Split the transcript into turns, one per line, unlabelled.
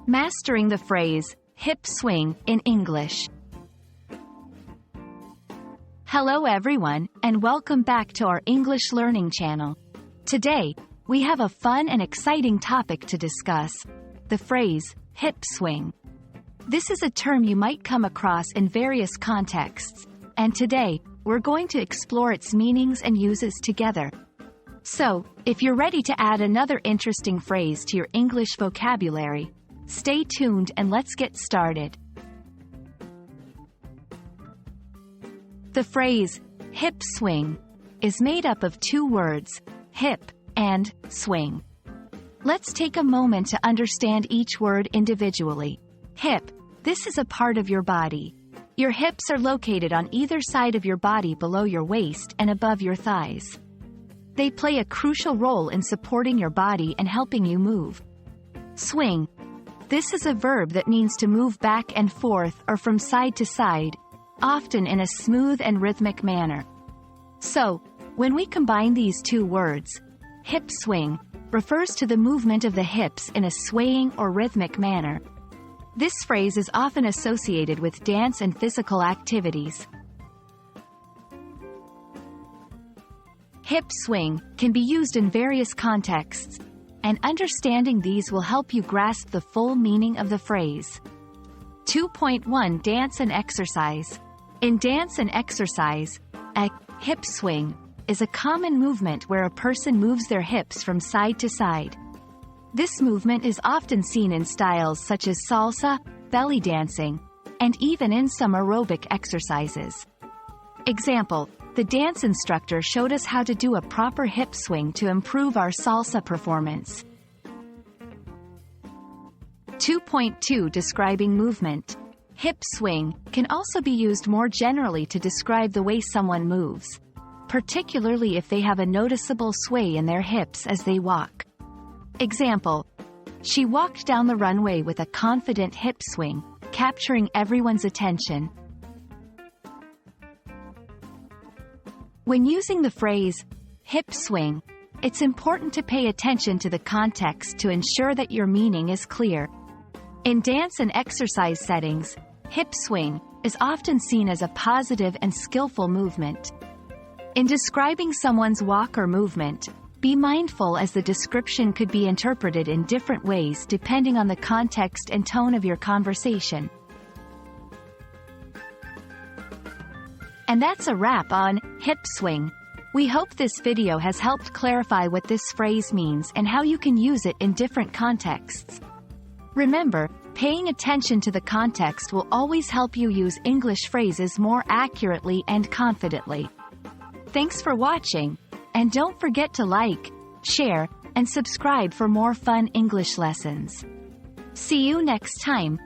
Mastering the phrase, hip swing, in English. Hello everyone, and welcome back to our English learning channel. Today, we have a fun and exciting topic to discuss: the phrase, hip swing. This is a term you might come across in various contexts, and today, we're going to explore its meanings and uses together. So, if you're ready to add another interesting phrase to your English vocabulary, stay tuned and let's get started. The phrase, hip swing, is made up of two words, hip and swing. Let's take a moment to understand each word individually. Hip. This is a part of your body. Your hips are located on either side of your body below your waist and above your thighs. They play a crucial role in supporting your body and helping you move. Swing. This is a verb that means to move back and forth or from side to side, often in a smooth and rhythmic manner. So, when we combine these two words, hip swing refers to the movement of the hips in a swaying or rhythmic manner. This phrase is often associated with dance and physical activities. Hip swing can be used in various contexts, and understanding these will help you grasp the full meaning of the phrase. 2.1 Dance and Exercise. In dance and exercise, a hip swing is a common movement where a person moves their hips from side to side. This movement is often seen in styles such as salsa, belly dancing, and even in some aerobic exercises. Example: the dance instructor showed us how to do a proper hip swing to improve our salsa performance. 2.2 Describing movement. Hip swing can also be used more generally to describe the way someone moves, particularly if they have a noticeable sway in their hips as they walk. Example: she walked down the runway with a confident hip swing, capturing everyone's attention. When using the phrase, hip swing, it's important to pay attention to the context to ensure that your meaning is clear. In dance and exercise settings, hip swing is often seen as a positive and skillful movement. In describing someone's walk or movement, be mindful as the description could be interpreted in different ways depending on the context and tone of your conversation. And that's a wrap on hip swing. We hope this video has helped clarify what this phrase means and how you can use it in different contexts. Remember, paying attention to the context will always help you use English phrases more accurately and confidently. Thanks for watching, and don't forget to like, share, and subscribe for more fun English lessons. See you next time.